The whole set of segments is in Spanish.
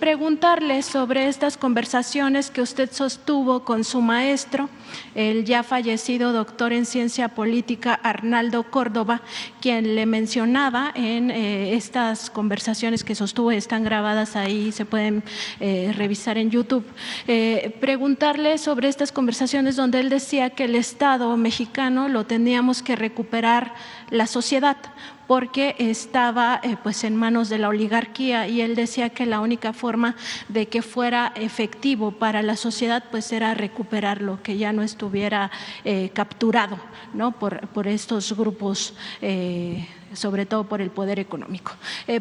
preguntarle sobre estas conversaciones que usted sostuvo con su maestro, el ya fallecido doctor en ciencia política Arnaldo Córdoba, quien le mencionaba en estas conversaciones que sostuvo, están grabadas ahí, se pueden revisar en YouTube. Preguntarle sobre estas conversaciones donde él decía que el Estado mexicano lo teníamos que recuperar la sociedad, porque estaba pues en manos de la oligarquía, y él decía que la única forma de que fuera efectivo para la sociedad pues era recuperarlo, que ya no estuviera capturado, ¿no?, por estos grupos, sobre todo por el poder económico.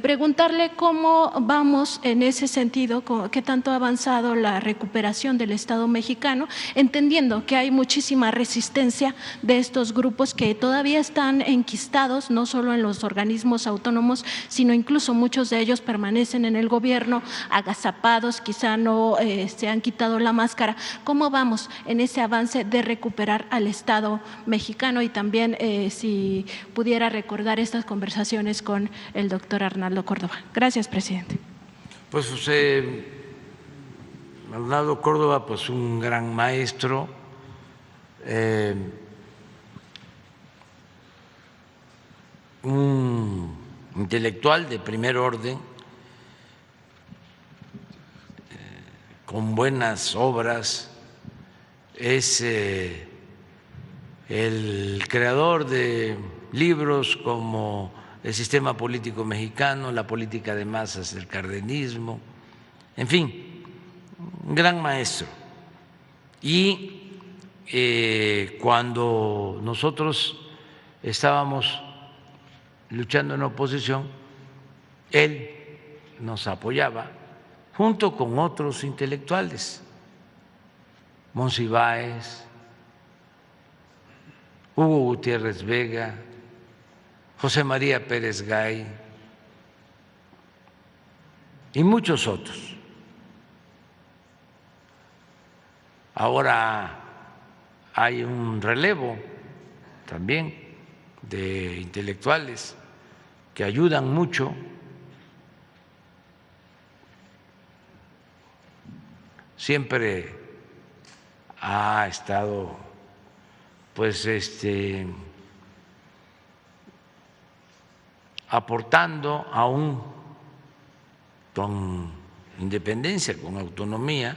Preguntarle cómo vamos en ese sentido, qué tanto ha avanzado la recuperación del Estado mexicano, entendiendo que hay muchísima resistencia de estos grupos que todavía están enquistados, no solo en los organismos autónomos, sino incluso muchos de ellos permanecen en el gobierno, agazapados, quizá no se han quitado la máscara. ¿Cómo vamos en ese avance de recuperar al Estado mexicano? Y también si pudiera recordar estas conversaciones con el doctor Arnaldo Córdoba. Gracias, presidente. Pues Arnaldo Córdoba, pues un gran maestro, un intelectual de primer orden, con buenas obras, es el creador de libros como El sistema político mexicano, La política de masas del cardenismo, en fin, un gran maestro. Y cuando nosotros estábamos luchando en oposición, él nos apoyaba junto con otros intelectuales, Monsiváis, Hugo Gutiérrez Vega, José María Pérez Gay y muchos otros. Ahora hay un relevo también de intelectuales que ayudan mucho. Siempre ha estado pues aportando aún con independencia, con autonomía,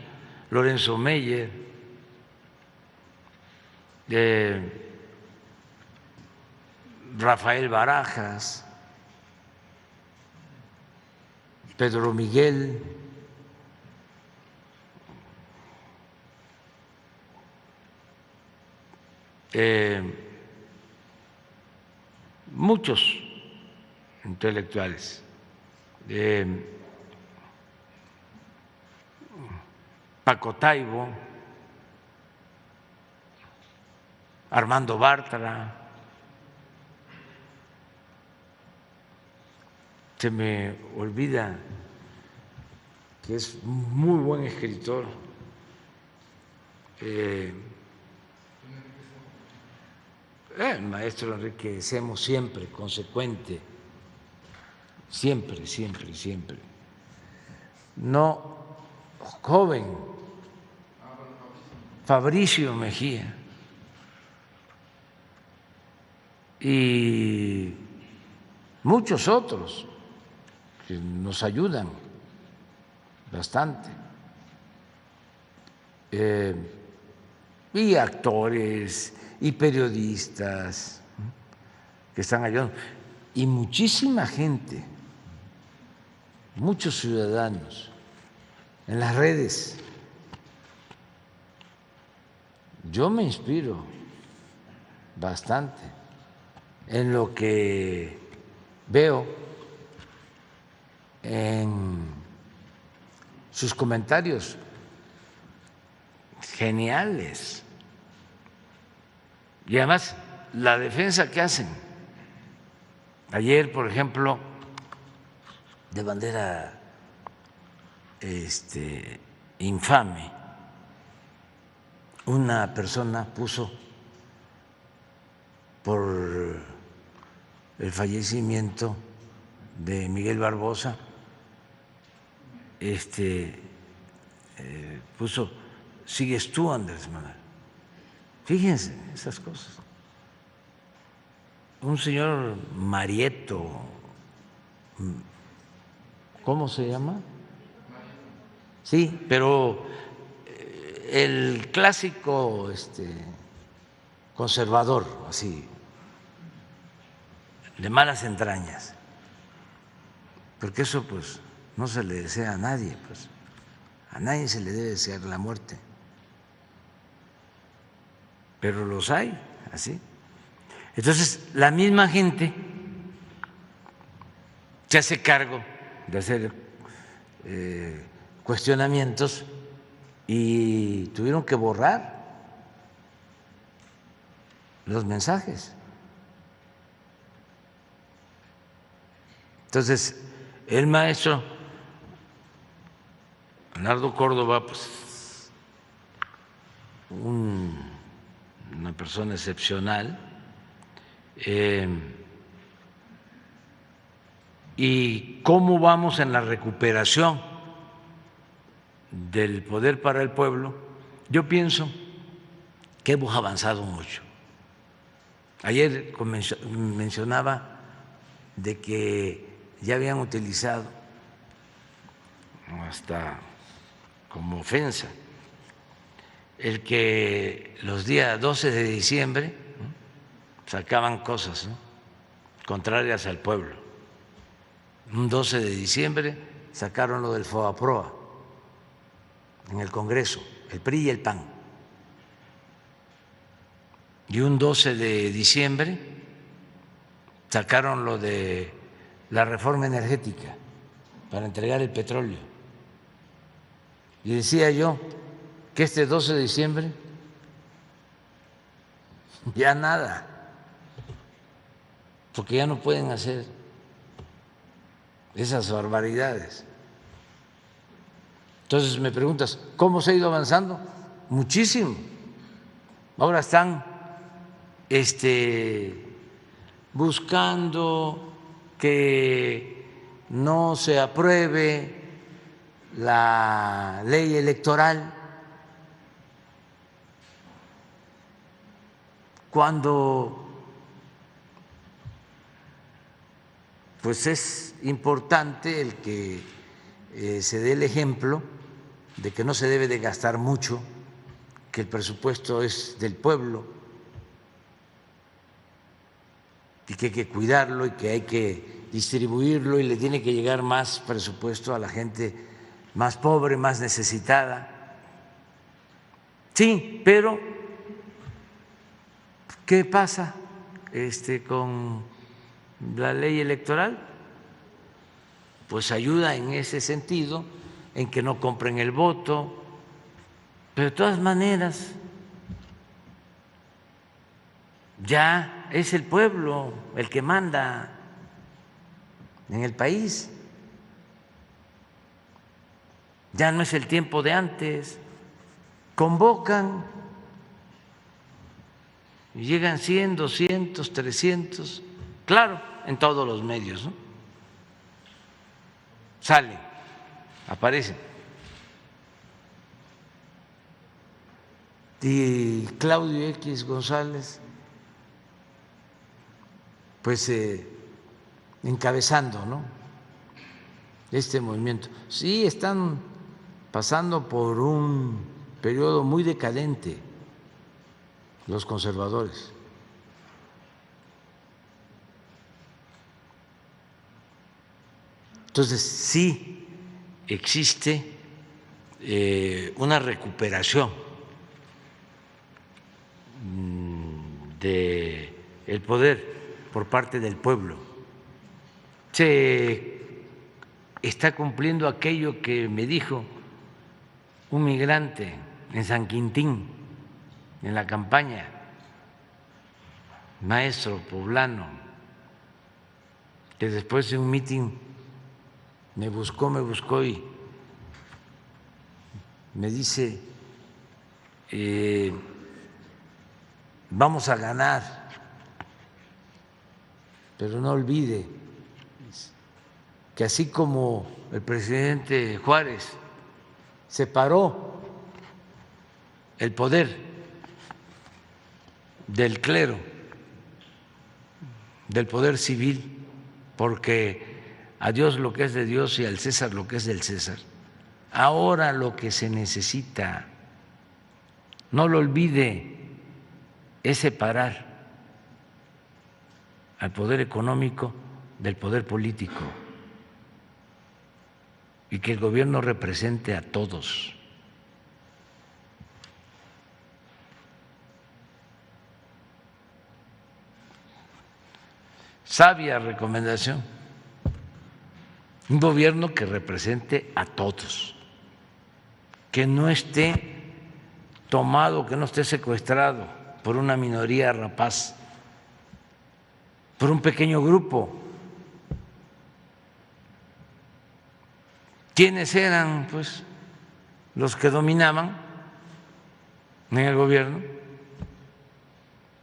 Lorenzo Meyer, Rafael Barajas, Pedro Miguel, muchos intelectuales, Paco Taibo, Armando Bartra, se me olvida que es muy buen escritor, el maestro Enrique Semo, siempre consecuente, siempre. No, joven, Fabricio Mejía, y muchos otros que nos ayudan bastante, y actores y periodistas que están ayudando, y muchísima gente, muchos ciudadanos en las redes. Yo me inspiro bastante en lo que veo en sus comentarios geniales, y además la defensa que hacen. Ayer, por ejemplo, de manera infame, una persona puso por el fallecimiento de Miguel Barbosa puso, sigues tú, Andrés Manuel. Fíjense esas cosas. Un señor Marieto, ¿cómo se llama? Sí, pero el clásico conservador, así, de malas entrañas, porque eso pues no se le desea a nadie, pues a nadie se le debe desear la muerte, pero los hay así. Entonces la misma gente se hace cargo de hacer cuestionamientos y tuvieron que borrar los mensajes. Entonces, el maestro Leonardo Córdoba, pues una persona excepcional, y cómo vamos en la recuperación del poder para el pueblo, yo pienso que hemos avanzado mucho. Ayer mencionaba de que ya habían utilizado hasta como ofensa el que los días 12 de diciembre sacaban cosas, ¿no?, contrarias al pueblo. Un 12 de diciembre sacaron lo del FOBAPROA en el Congreso, el PRI y el PAN. Y un 12 de diciembre sacaron lo de la reforma energética para entregar el petróleo. Y decía yo que este 12 de diciembre ya nada, porque ya no pueden hacer esas barbaridades. Entonces me preguntas, ¿cómo se ha ido avanzando? Muchísimo. Ahora están buscando que no se apruebe la ley electoral cuando pues es importante el que se dé el ejemplo de que no se debe de gastar mucho, que el presupuesto es del pueblo y que hay que cuidarlo y que hay que distribuirlo y le tiene que llegar más presupuesto a la gente más pobre, más necesitada. Sí, pero ¿qué pasa con la ley electoral? Pues ayuda en ese sentido, en que no compren el voto, pero de todas maneras ya es el pueblo el que manda en el país. Ya no es el tiempo de antes. Convocan y llegan 100, 200, 300, claro, en todos los medios, ¿no? Salen, aparecen. Y Claudio X González, pues encabezando, ¿no?, este movimiento. Sí, están pasando por un periodo muy decadente los conservadores. Entonces, sí existe una recuperación del poder por parte del pueblo. Se está cumpliendo aquello que me dijo un migrante en San Quintín, en la campaña, maestro poblano, que después de un mitin me buscó y me dice, vamos a ganar, pero no olvide que así como el presidente Juárez separó el poder del clero, del poder civil, porque a Dios lo que es de Dios y al César lo que es del César. Ahora lo que se necesita, no lo olvide, es separar al poder económico del poder político y que el gobierno represente a todos. Sabia recomendación, un gobierno que represente a todos, que no esté tomado, que no esté secuestrado por una minoría rapaz, por un pequeño grupo. ¿Quiénes eran, pues, los que dominaban en el gobierno?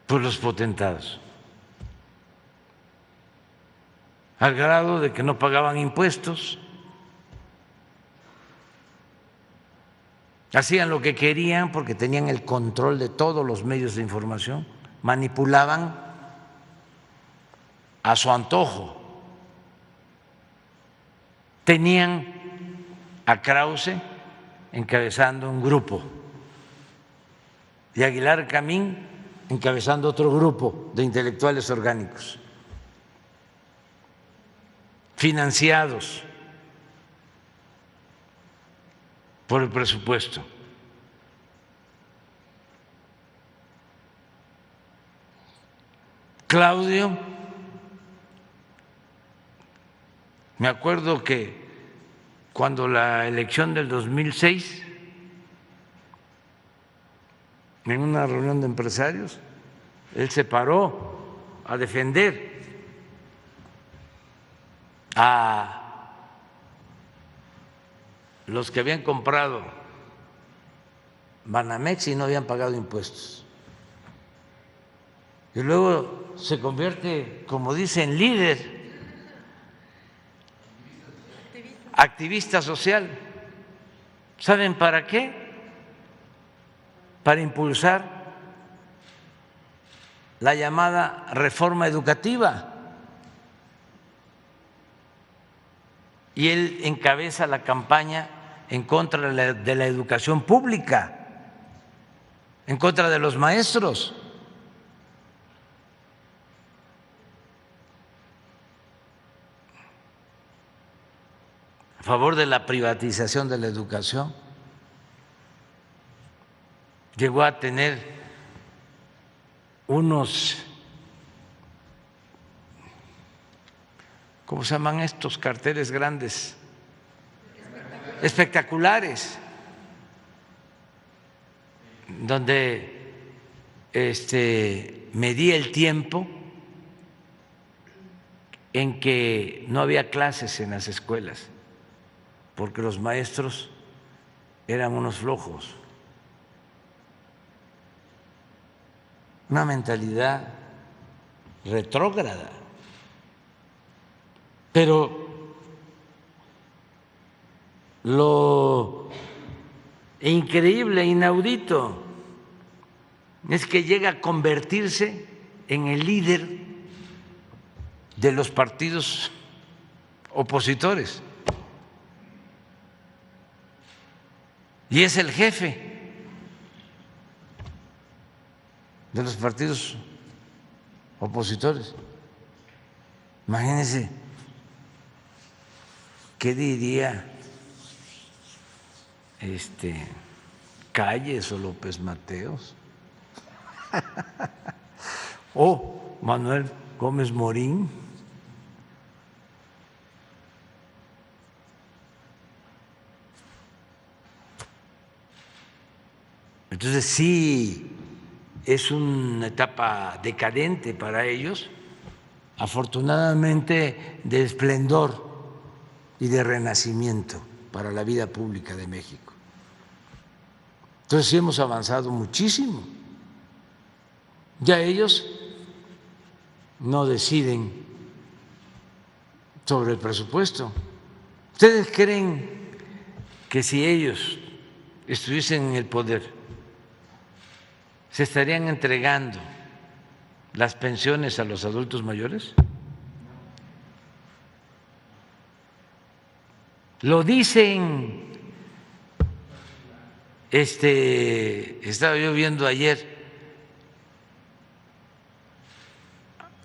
Pues los potentados, al grado de que no pagaban impuestos, hacían lo que querían porque tenían el control de todos los medios de información, manipulaban a su antojo. Tenían a Krause encabezando un grupo y a Aguilar Camín encabezando otro grupo de intelectuales orgánicos, financiados por el presupuesto. Claudio, me acuerdo que cuando la elección del 2006, en una reunión de empresarios, él se paró a defender a los que habían comprado Banamex y no habían pagado impuestos. Y luego se convierte, como dice, en líder, activista social. ¿Saben para qué? Para impulsar la llamada reforma educativa. Y él encabeza la campaña en contra de la educación pública, en contra de los maestros. A favor de la privatización de la educación. Llegó a tener unos, ¿cómo se llaman estos carteles grandes? Espectaculares, donde medía el tiempo en que no había clases en las escuelas, porque los maestros eran unos flojos. Una mentalidad retrógrada. Pero lo increíble, inaudito, es que llega a convertirse en el líder de los partidos opositores y es el jefe de los partidos opositores. Imagínense qué diría Calles o López Mateos o Manuel Gómez Morín. Entonces sí es una etapa decadente para ellos, afortunadamente de esplendor y de renacimiento para la vida pública de México. Entonces sí hemos avanzado muchísimo. Ya ellos no deciden sobre el presupuesto. ¿Ustedes creen que si ellos estuviesen en el poder se estarían entregando las pensiones a los adultos mayores? Lo dicen. Estaba yo viendo ayer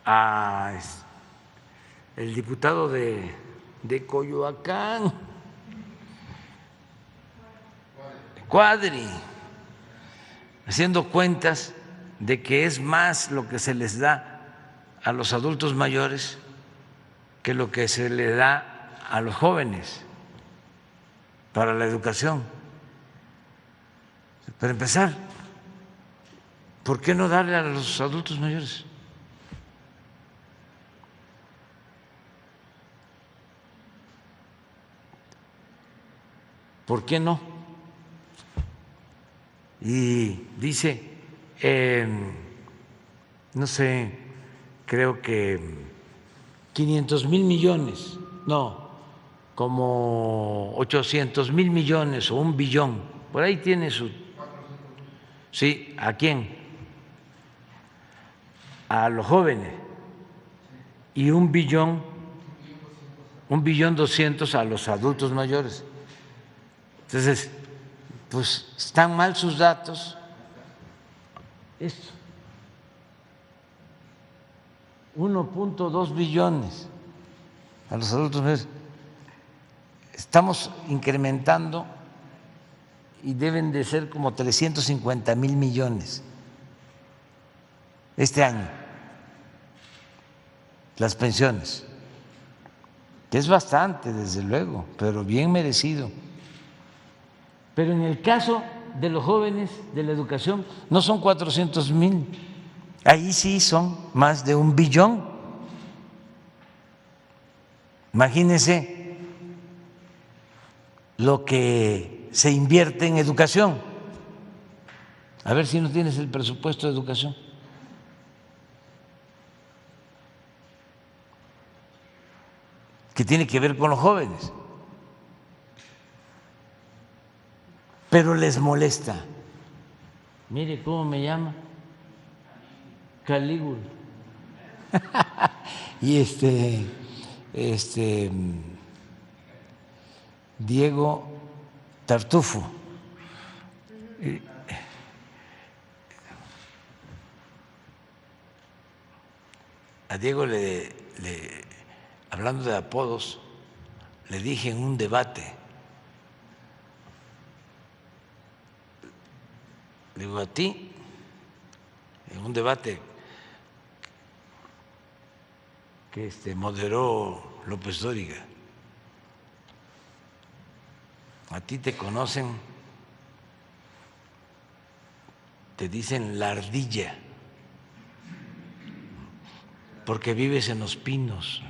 a el diputado de Coyoacán, Cuadri, haciendo cuentas de que es más lo que se les da a los adultos mayores que lo que se le da a los jóvenes para la educación. Para empezar, ¿por qué no darle a los adultos mayores? ¿Por qué no? Y dice, no sé, creo que 500,000 millones, no, como 800,000 millones o 1 billón, por ahí tiene su... Sí, ¿a quién? A los jóvenes. Y 1,200,000,000 a los adultos mayores. Entonces, pues están mal sus datos. Esto, 1.2 billones a los adultos mayores. Estamos incrementando y deben de ser como 350,000 millones este año las pensiones, que es bastante, desde luego, pero bien merecido. Pero en el caso de los jóvenes de la educación no son 400,000, ahí sí son más de 1 billón. Imagínense lo que se invierte en educación. A ver si no tienes el presupuesto de educación. Que tiene que ver con los jóvenes. Pero les molesta. Mire cómo me llama. Calígula. Y Diego Tartufo. A Diego hablando de apodos, le dije en un debate, le digo a ti, en un debate que moderó López Dóriga, a ti te conocen, te dicen la ardilla, porque vives en los pinos.